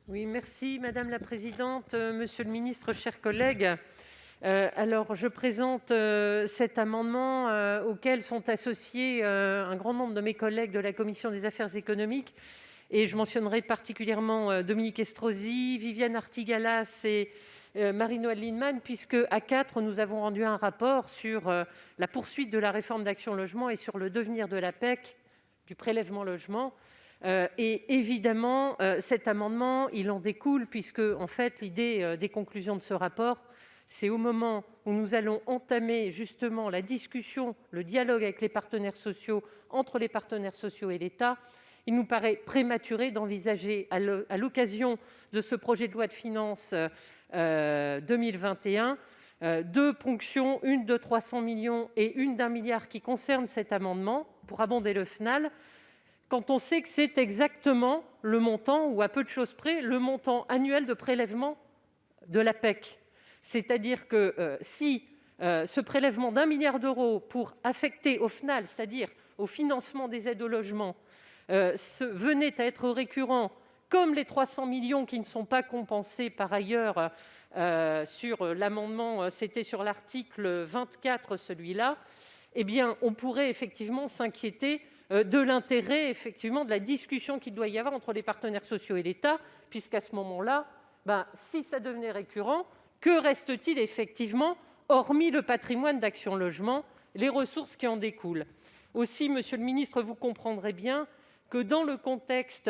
Oui, merci Madame la présidente, monsieur le ministre, chers collègues. Je présente cet amendement auquel sont associés un grand nombre de mes collègues de la commission des affaires économiques. Je mentionnerai particulièrement Dominique Estrosi, Viviane Artigalas et Marie-Noëlle Lienemann, puisque, à quatre, nous avons rendu un rapport sur la poursuite de la réforme d'Action Logement et sur le devenir de la PEC, du prélèvement logement. Évidemment, cet amendement, il en découle, puisque, en fait, l'idée des conclusions de ce rapport, c'est au moment où nous allons entamer justement la discussion, le dialogue avec les partenaires sociaux, entre les partenaires sociaux et l'État, il nous paraît prématuré d'envisager, à l'occasion de ce projet de loi de finances 2021, deux ponctions, une de 300 millions et une d'1 milliard qui concernent cet amendement pour abonder le FNAL, quand on sait que c'est exactement le montant, ou à peu de choses près, le montant annuel de prélèvement de la PEC. C'est-à-dire que si ce prélèvement d'1 milliard d'euros pour affecter au FNAL, c'est-à-dire au financement des aides au logement, venait à être récurrent, comme les 300 millions qui ne sont pas compensés par ailleurs sur l'amendement, c'était sur l'article 24, celui-là, eh bien, on pourrait effectivement s'inquiéter de l'intérêt de la discussion qu'il doit y avoir entre les partenaires sociaux et l'État, puisqu'à ce moment-là, si ça devenait récurrent, que reste-t-il effectivement, hormis le patrimoine d'Action Logement, les ressources qui en découlent? Aussi, monsieur le ministre, vous comprendrez bien que dans le contexte,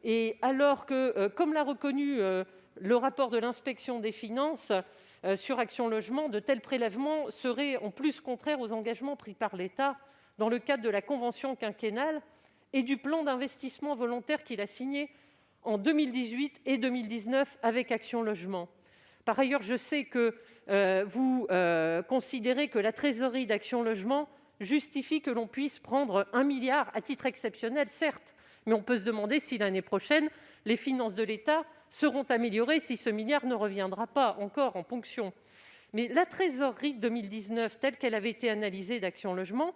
et alors que, comme l'a reconnu le rapport de l'inspection des finances sur Action Logement, de tels prélèvements seraient en plus contraires aux engagements pris par l'État dans le cadre de la convention quinquennale et du plan d'investissement volontaire qu'il a signé en 2018 et 2019 avec Action Logement. Par ailleurs, je sais que vous considérez que la trésorerie d'Action Logement justifie que l'on puisse prendre 1 milliard à titre exceptionnel, certes, mais on peut se demander si l'année prochaine, les finances de l'État seront améliorées, si ce milliard ne reviendra pas encore en ponction. Mais la trésorerie de 2019, telle qu'elle avait été analysée d'Action Logement,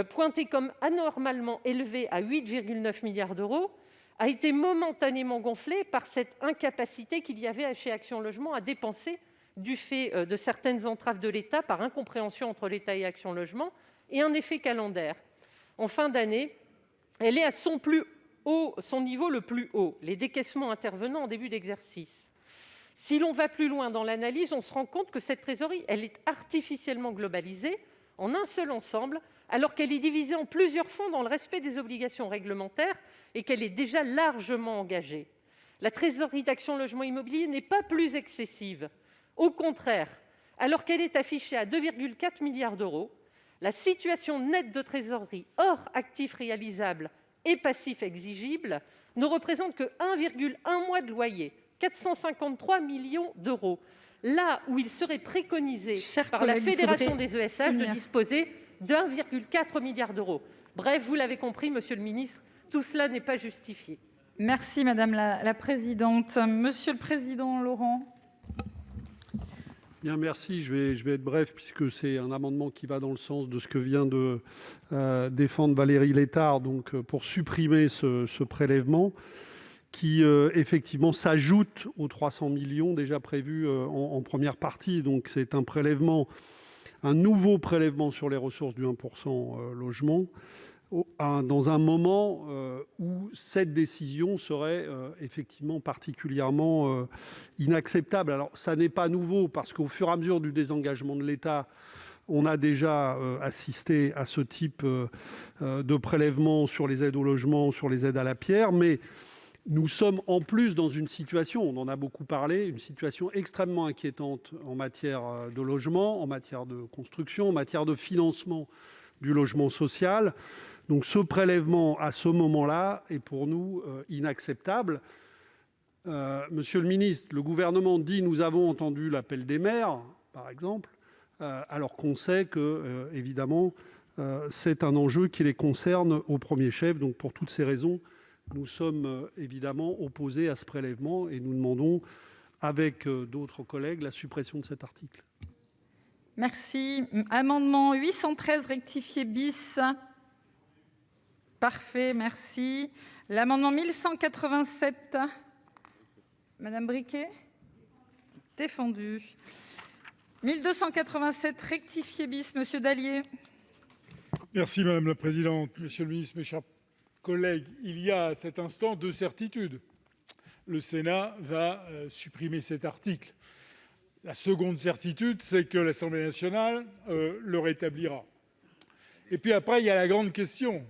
pointée comme anormalement élevée à 8,9 milliards d'euros, a été momentanément gonflée par cette incapacité qu'il y avait chez Action Logement à dépenser du fait de certaines entraves de l'État par incompréhension entre l'État et Action Logement et un effet calendaire. En fin d'année, elle est à son niveau le plus haut, les décaissements intervenant en début d'exercice. Si l'on va plus loin dans l'analyse, on se rend compte que cette trésorerie est artificiellement globalisée en un seul ensemble, alors qu'elle est divisée en plusieurs fonds dans le respect des obligations réglementaires et qu'elle est déjà largement engagée. La trésorerie d'Action Logement Immobilier n'est pas plus excessive. Au contraire, alors qu'elle est affichée à 2,4 milliards d'euros, la situation nette de trésorerie hors actifs réalisables et passifs exigibles ne représente que 1,1 mois de loyer, 453 millions d'euros, là où il serait préconisé par la Fédération des ESH de disposer d'1,4 milliard d'euros. Bref, vous l'avez compris, monsieur le ministre, tout cela n'est pas justifié. Merci madame la présidente. Monsieur le président Laurent. Bien, merci. Je vais être bref puisque c'est un amendement qui va dans le sens de ce que vient de défendre Valérie Létard, donc pour supprimer ce prélèvement qui effectivement s'ajoute aux 300 millions déjà prévus en première partie. Donc c'est un nouveau prélèvement sur les ressources du 1% logement dans un moment où cette décision serait effectivement particulièrement inacceptable. Alors, ça n'est pas nouveau, parce qu'au fur et à mesure du désengagement de l'État, on a déjà assisté à ce type de prélèvement sur les aides au logement, sur les aides à la pierre, mais nous sommes en plus dans une situation, on en a beaucoup parlé, une situation extrêmement inquiétante en matière de logement, en matière de construction, en matière de financement du logement social. Donc ce prélèvement, à ce moment-là, est pour nous inacceptable. Monsieur le ministre, le gouvernement dit « nous avons entendu l'appel des maires », par exemple, alors qu'on sait que, évidemment, c'est un enjeu qui les concerne au premier chef. Donc pour toutes ces raisons, nous sommes évidemment opposés à ce prélèvement et nous demandons, avec d'autres collègues, la suppression de cet article. Merci. Amendement 813 rectifié bis. Parfait, merci. L'amendement 1187. Madame Briquet ? Défendu. 1287 rectifié bis, Monsieur Dallier. Merci madame la présidente. Monsieur le ministre, mes chers collègues, il y a à cet instant deux certitudes. Le Sénat va supprimer cet article. La seconde certitude, c'est que l'Assemblée nationale le rétablira. Et puis après, il y a la grande question.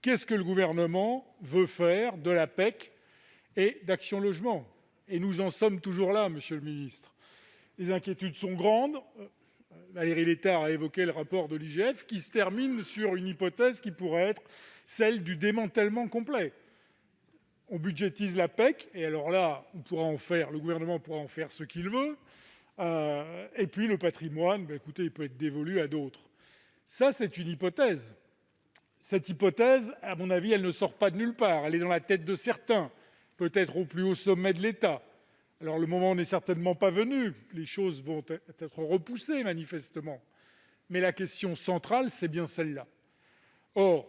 Qu'est-ce que le gouvernement veut faire de la PEC et d'Action Logement ? Et nous en sommes toujours là, monsieur le ministre. Les inquiétudes sont grandes. Valérie Létard a évoqué le rapport de l'IGF qui se termine sur une hypothèse qui pourrait être celle du démantèlement complet. On budgétise la PEC, et alors là, le gouvernement pourra en faire ce qu'il veut. Et puis le patrimoine, écoutez, il peut être dévolu à d'autres. Ça, c'est une hypothèse. Cette hypothèse, à mon avis, elle ne sort pas de nulle part. Elle est dans la tête de certains, peut-être au plus haut sommet de l'État. Alors le moment n'est certainement pas venu. Les choses vont être repoussées, manifestement. Mais la question centrale, c'est bien celle-là. Or,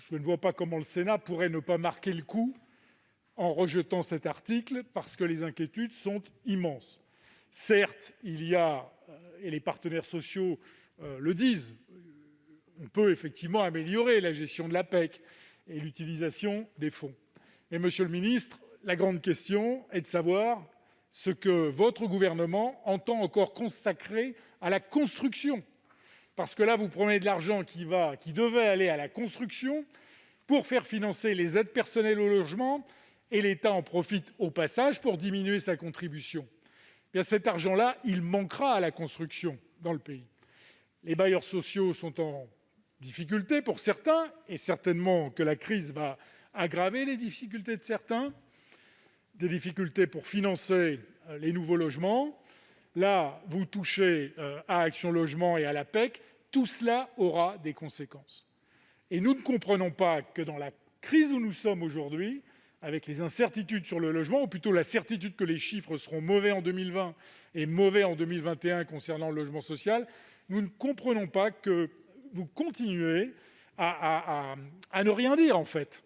je ne vois pas comment le Sénat pourrait ne pas marquer le coup en rejetant cet article, parce que les inquiétudes sont immenses. Certes, il y a, et les partenaires sociaux le disent, on peut effectivement améliorer la gestion de la PEC et l'utilisation des fonds. Mais monsieur le ministre, la grande question est de savoir ce que votre gouvernement entend encore consacrer à la construction. Parce que là, vous prenez de l'argent qui devait aller à la construction pour faire financer les aides personnelles au logement, et l'État en profite au passage pour diminuer sa contribution. Bien, cet argent-là, il manquera à la construction dans le pays. Les bailleurs sociaux sont en difficulté pour certains, et certainement que la crise va aggraver les difficultés de certains, des difficultés pour financer les nouveaux logements. Là, vous touchez à Action Logement et à la PEC, tout cela aura des conséquences. Et nous ne comprenons pas que dans la crise où nous sommes aujourd'hui, avec les incertitudes sur le logement, ou plutôt la certitude que les chiffres seront mauvais en 2020 et mauvais en 2021 concernant le logement social, nous ne comprenons pas que vous continuez à ne rien dire, en fait.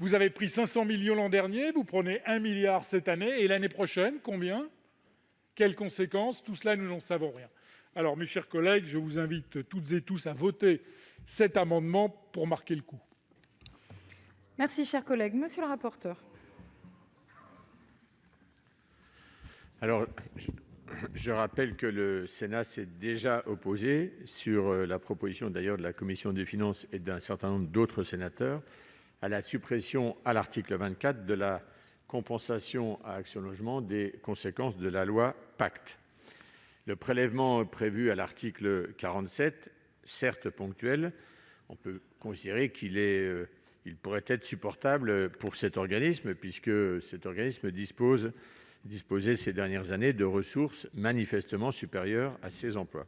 Vous avez pris 500 millions l'an dernier, vous prenez 1 milliard cette année, et l'année prochaine, combien ? Quelles conséquences ? Tout cela, nous n'en savons rien. Alors, mes chers collègues, je vous invite toutes et tous à voter cet amendement pour marquer le coup. Merci, cher collègue. Monsieur le rapporteur. Alors, je rappelle que le Sénat s'est déjà opposé, sur la proposition d'ailleurs de la commission des finances et d'un certain nombre d'autres sénateurs, à la suppression à l'article 24 de la compensation à Action Logement des conséquences de la loi Pacte. Le prélèvement prévu à l'article 47, certes ponctuel, on peut considérer qu'il pourrait être supportable pour cet organisme, puisque cet organisme disposait ces dernières années de ressources manifestement supérieures à ses emplois.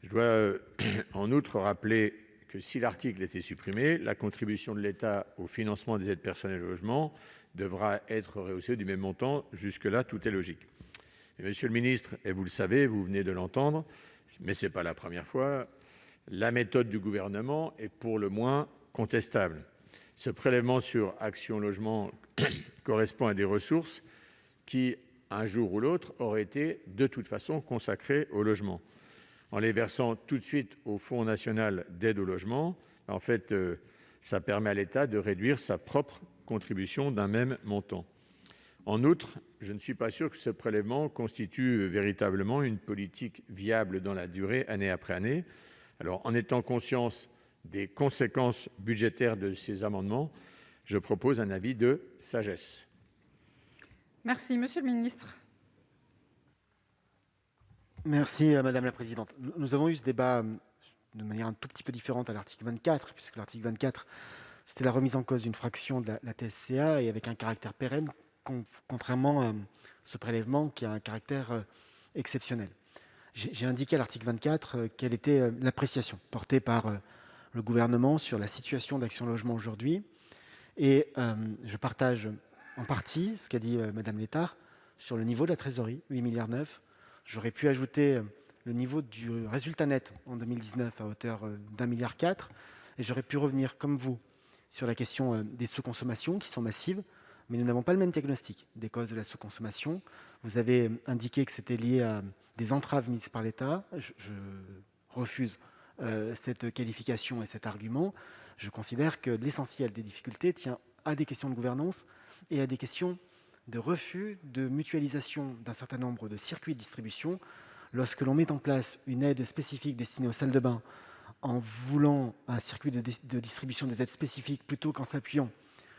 Je dois en outre rappeler que si l'article était supprimé, la contribution de l'État au financement des aides personnelles au logement devra être rehaussée du même montant. Jusque-là, tout est logique. Et monsieur le ministre, et vous le savez, vous venez de l'entendre, mais ce n'est pas la première fois, la méthode du gouvernement est pour le moins contestable. Ce prélèvement sur Action Logement correspond à des ressources qui, un jour ou l'autre, auraient été de toute façon consacrées au logement. En les versant tout de suite au Fonds national d'aide au logement, en fait, ça permet à l'État de réduire sa propre contribution d'un même montant. En outre, je ne suis pas sûr que ce prélèvement constitue véritablement une politique viable dans la durée, année après année. Alors, en étant conscience des conséquences budgétaires de ces amendements, je propose un avis de sagesse. Merci, monsieur le ministre. Merci, Madame la Présidente. Nous avons eu ce débat de manière un tout petit peu différente à l'article 24, puisque l'article 24, c'était la remise en cause d'une fraction de la TSCA et avec un caractère pérenne, contrairement à ce prélèvement qui a un caractère exceptionnel. J'ai indiqué à l'article 24 quelle était l'appréciation portée par le gouvernement sur la situation d'Action Logement aujourd'hui. Et je partage en partie ce qu'a dit Madame Létard sur le niveau de la trésorerie, 8,9 milliards. J'aurais pu ajouter le niveau du résultat net en 2019 à hauteur d'1,4 milliard. Et j'aurais pu revenir, comme vous, sur la question des sous-consommations qui sont massives, mais nous n'avons pas le même diagnostic des causes de la sous-consommation. Vous avez indiqué que c'était lié à des entraves mises par l'État. Je refuse cette qualification et cet argument. Je considère que l'essentiel des difficultés tient à des questions de gouvernance et à des questions de refus de mutualisation d'un certain nombre de circuits de distribution. Lorsque l'on met en place une aide spécifique destinée aux salles de bain en voulant un circuit de distribution des aides spécifiques plutôt qu'en s'appuyant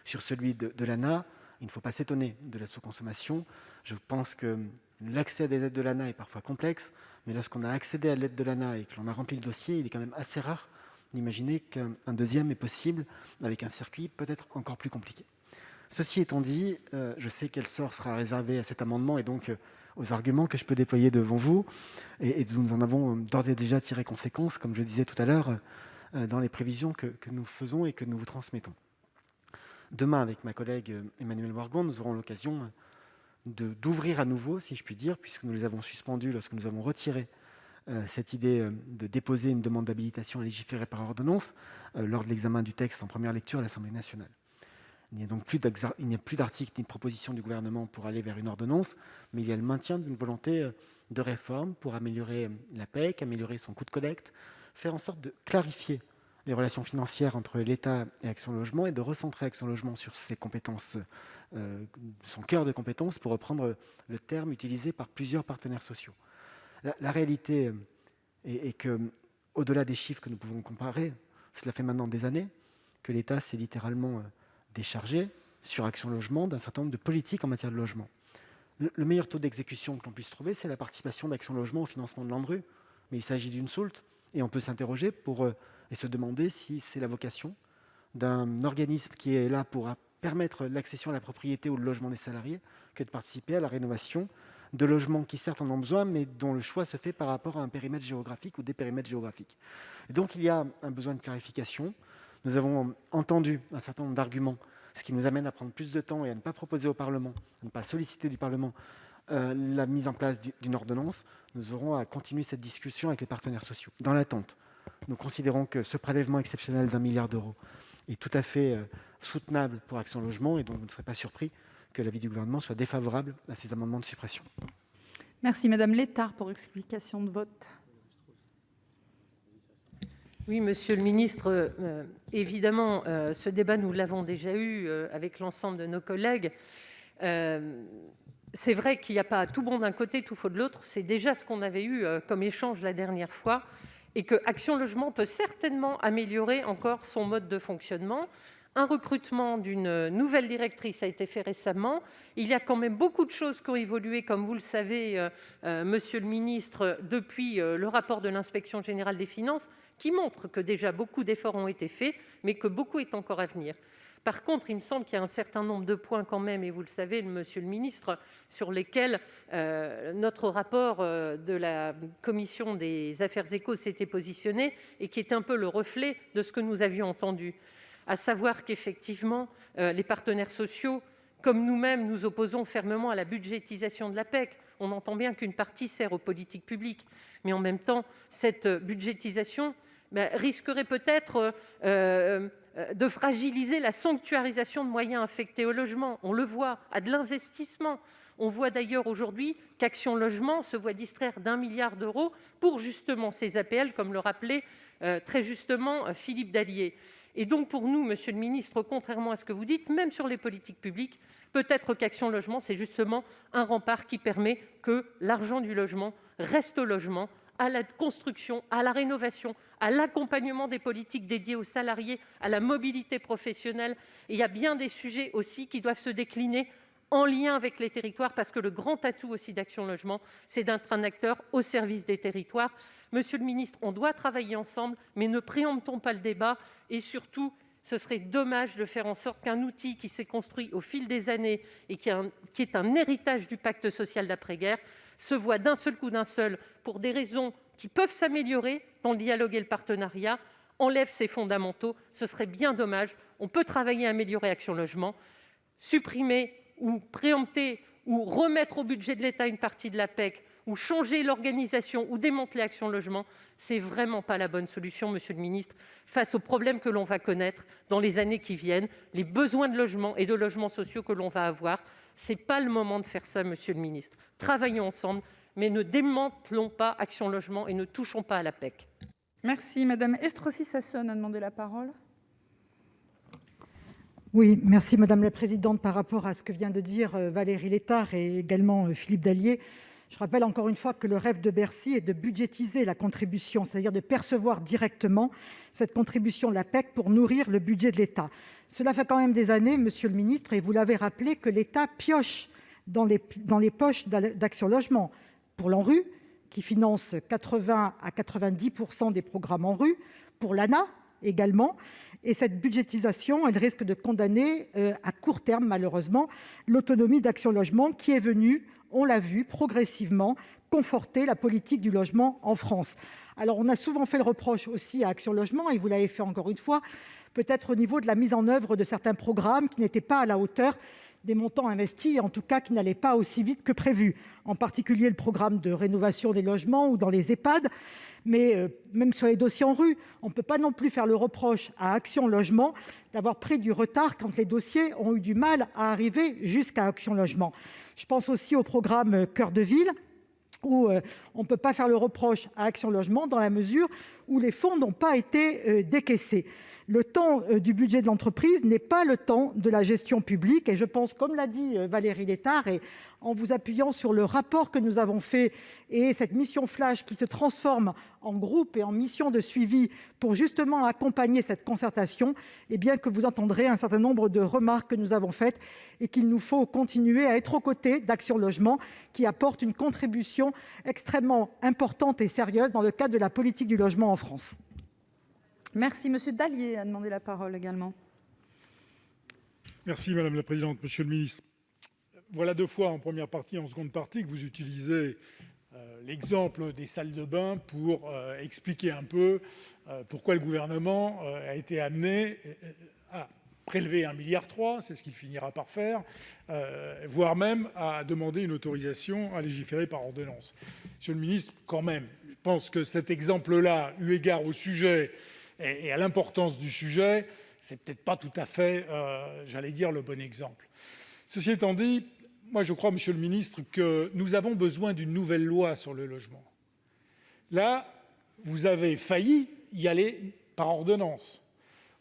sur celui de l'ANA, il ne faut pas s'étonner de la sous-consommation. Je pense que l'accès à des aides de l'ANA est parfois complexe, mais lorsqu'on a accédé à l'aide de l'ANA et que l'on a rempli le dossier, il est quand même assez rare d'imaginer qu'un deuxième est possible avec un circuit peut-être encore plus compliqué. Ceci étant dit, je sais quel sort sera réservé à cet amendement et donc aux arguments que je peux déployer devant vous. Et nous en avons d'ores et déjà tiré conséquence, comme je disais tout à l'heure, dans les prévisions que nous faisons et que nous vous transmettons. Demain, avec ma collègue Emmanuelle Wargon, nous aurons l'occasion d'ouvrir à nouveau, si je puis dire, puisque nous les avons suspendus lorsque nous avons retiré cette idée de déposer une demande d'habilitation à légiférer par ordonnance lors de l'examen du texte en première lecture à l'Assemblée nationale. Il n'y a donc plus d'article ni de proposition du gouvernement pour aller vers une ordonnance, mais il y a le maintien d'une volonté de réforme pour améliorer la PEC, améliorer son coût de collecte, faire en sorte de clarifier les relations financières entre l'État et Action Logement et de recentrer Action Logement sur ses compétences, son cœur de compétences, pour reprendre le terme utilisé par plusieurs partenaires sociaux. La réalité est que, au-delà des chiffres que nous pouvons comparer, cela fait maintenant des années que l'État s'est littéralement déchargé sur Action Logement d'un certain nombre de politiques en matière de logement. Le meilleur taux d'exécution que l'on puisse trouver, c'est la participation d'Action Logement au financement de l'ANRU, mais il s'agit d'une soulte, et on peut s'interroger et se demander si c'est la vocation d'un organisme qui est là pour permettre l'accession à la propriété ou le logement des salariés que de participer à la rénovation de logements qui certes en ont besoin, mais dont le choix se fait par rapport à un périmètre géographique ou des périmètres géographiques. Et donc il y a un besoin de clarification. Nous avons entendu un certain nombre d'arguments, ce qui nous amène à prendre plus de temps et à ne pas proposer au Parlement, à ne pas solliciter du Parlement la mise en place d'une ordonnance. Nous aurons à continuer cette discussion avec les partenaires sociaux. Dans l'attente, nous considérons que ce prélèvement exceptionnel d'1 milliard d'euros est tout à fait soutenable pour Action Logement, et donc vous ne serez pas surpris que l'avis du gouvernement soit défavorable à ces amendements de suppression. Merci Madame Létard pour explication de vote. Oui, monsieur le ministre, évidemment, ce débat, nous l'avons déjà eu avec l'ensemble de nos collègues. C'est vrai qu'il n'y a pas tout bon d'un côté, tout faux de l'autre. C'est déjà ce qu'on avait eu comme échange la dernière fois, et que Action Logement peut certainement améliorer encore son mode de fonctionnement. Un recrutement d'une nouvelle directrice a été fait récemment. Il y a quand même beaucoup de choses qui ont évolué, comme vous le savez, monsieur le ministre, depuis le rapport de l'Inspection générale des finances, qui montre que déjà beaucoup d'efforts ont été faits, mais que beaucoup est encore à venir. Par contre, il me semble qu'il y a un certain nombre de points quand même, et vous le savez, monsieur le ministre, sur lesquels notre rapport de la commission des affaires éco s'était positionné et qui est un peu le reflet de ce que nous avions entendu. À savoir qu'effectivement, les partenaires sociaux, comme nous-mêmes, nous opposons fermement à la budgétisation de la PEC. On entend bien qu'une partie sert aux politiques publiques, mais en même temps, cette budgétisation risquerait peut-être de fragiliser la sanctuarisation de moyens affectés au logement. On le voit, à de l'investissement. On voit d'ailleurs aujourd'hui qu'Action Logement se voit distraire d'1 milliard d'euros pour justement ces APL, comme le rappelait très justement Philippe Dallier. Et donc pour nous, monsieur le ministre, contrairement à ce que vous dites, même sur les politiques publiques, peut-être qu'Action Logement, c'est justement un rempart qui permet que l'argent du logement reste au logement, à la construction, à la rénovation, à l'accompagnement des politiques dédiées aux salariés, à la mobilité professionnelle. Et il y a bien des sujets aussi qui doivent se décliner en lien avec les territoires, parce que le grand atout aussi d'Action Logement, c'est d'être un acteur au service des territoires. Monsieur le ministre, on doit travailler ensemble, mais ne préemptons pas le débat. Et surtout, ce serait dommage de faire en sorte qu'un outil qui s'est construit au fil des années et qui est un héritage du pacte social d'après-guerre se voit d'un seul coup, pour des raisons qui peuvent s'améliorer dans le dialogue et le partenariat, enlève ses fondamentaux. Ce serait bien dommage. On peut travailler à améliorer Action Logement, supprimer ou préempter ou remettre au budget de l'État une partie de la PEC ou changer l'organisation ou démanteler Action Logement, c'est vraiment pas la bonne solution, monsieur le ministre, face aux problèmes que l'on va connaître dans les années qui viennent, les besoins de logement et de logements sociaux que l'on va avoir. C'est pas le moment de faire ça, monsieur le ministre. Travaillons ensemble, mais ne démantelons pas Action Logement et ne touchons pas à la PEC. Merci. Madame Estrosi Sassone a demandé la parole. Oui, merci Madame la Présidente. Par rapport à ce que vient de dire Valérie Létard et également Philippe Dallier, je rappelle encore une fois que le rêve de Bercy est de budgétiser la contribution, c'est-à-dire de percevoir directement cette contribution de la PEC pour nourrir le budget de l'État. Cela fait quand même des années, Monsieur le Ministre, et vous l'avez rappelé, que l'État pioche dans les poches d'Action Logement pour l'ANRU, qui finance 80 à 90% des programmes ANRU, pour l'ANA également. Et cette budgétisation, elle risque de condamner à court terme, malheureusement, l'autonomie d'Action Logement qui est venue, on l'a vu, progressivement conforter la politique du logement en France. Alors, on a souvent fait le reproche aussi à Action Logement, et vous l'avez fait encore une fois, peut-être au niveau de la mise en œuvre de certains programmes qui n'étaient pas à la hauteur des montants investis, et en tout cas qui n'allaient pas aussi vite que prévu, en particulier le programme de rénovation des logements ou dans les EHPAD. Mais même sur les dossiers ANRU, on ne peut pas non plus faire le reproche à Action Logement d'avoir pris du retard quand les dossiers ont eu du mal à arriver jusqu'à Action Logement. Je pense aussi au programme Cœur de Ville, où on ne peut pas faire le reproche à Action Logement dans la mesure où les fonds n'ont pas été décaissés. Le temps du budget de l'entreprise n'est pas le temps de la gestion publique, et je pense, comme l'a dit Valérie Létard, et en vous appuyant sur le rapport que nous avons fait et cette mission flash qui se transforme en groupe et en mission de suivi pour justement accompagner cette concertation, eh bien que vous entendrez un certain nombre de remarques que nous avons faites et qu'il nous faut continuer à être aux côtés d'Action Logement qui apporte une contribution extrêmement importante et sérieuse dans le cadre de la politique du logement en France. Merci. Monsieur Dallier a demandé la parole également. Merci Madame la Présidente, Monsieur le Ministre. Voilà 2 fois en première partie et en seconde partie que vous utilisez l'exemple des salles de bain pour expliquer un peu pourquoi le gouvernement a été amené à prélever 1,3 milliard, c'est ce qu'il finira par faire, voire même à demander une autorisation à légiférer par ordonnance. Monsieur le Ministre, quand même, je pense que cet exemple-là, eu égard au sujet et à l'importance du sujet, c'est peut-être pas tout à fait, j'allais dire, le bon exemple. Ceci étant dit, moi je crois, Monsieur le Ministre, que nous avons besoin d'une nouvelle loi sur le logement. Là, vous avez failli y aller par ordonnance.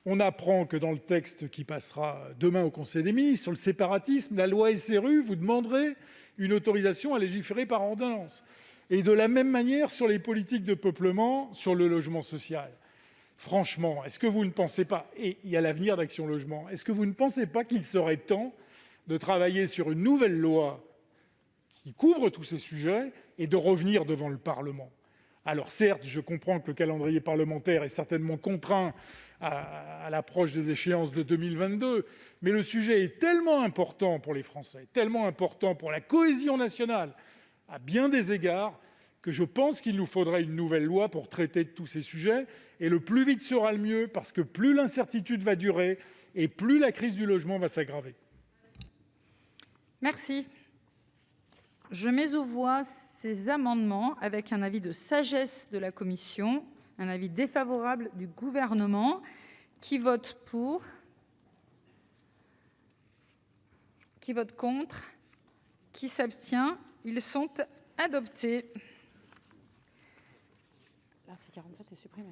On apprend que dans le texte qui passera demain au Conseil des ministres sur le séparatisme, la loi SRU, vous demanderez une autorisation à légiférer par ordonnance. Et de la même manière sur les politiques de peuplement, sur le logement social. Franchement, est-ce que vous ne pensez pas, et il y a l'avenir d'Action Logement, est-ce que vous ne pensez pas qu'il serait temps de travailler sur une nouvelle loi qui couvre tous ces sujets et de revenir devant le Parlement ? Alors certes, je comprends que le calendrier parlementaire est certainement contraint à l'approche des échéances de 2022, mais le sujet est tellement important pour les Français, tellement important pour la cohésion nationale, à bien des égards, que je pense qu'il nous faudrait une nouvelle loi pour traiter de tous ces sujets, et le plus vite sera le mieux, parce que plus l'incertitude va durer et plus la crise du logement va s'aggraver. Merci. Je mets aux voix ces amendements avec un avis de sagesse de la commission, un avis défavorable du Gouvernement. Qui vote pour ? Qui vote contre ? Qui s'abstient ? Ils sont adoptés. L'article 47 est supprimé.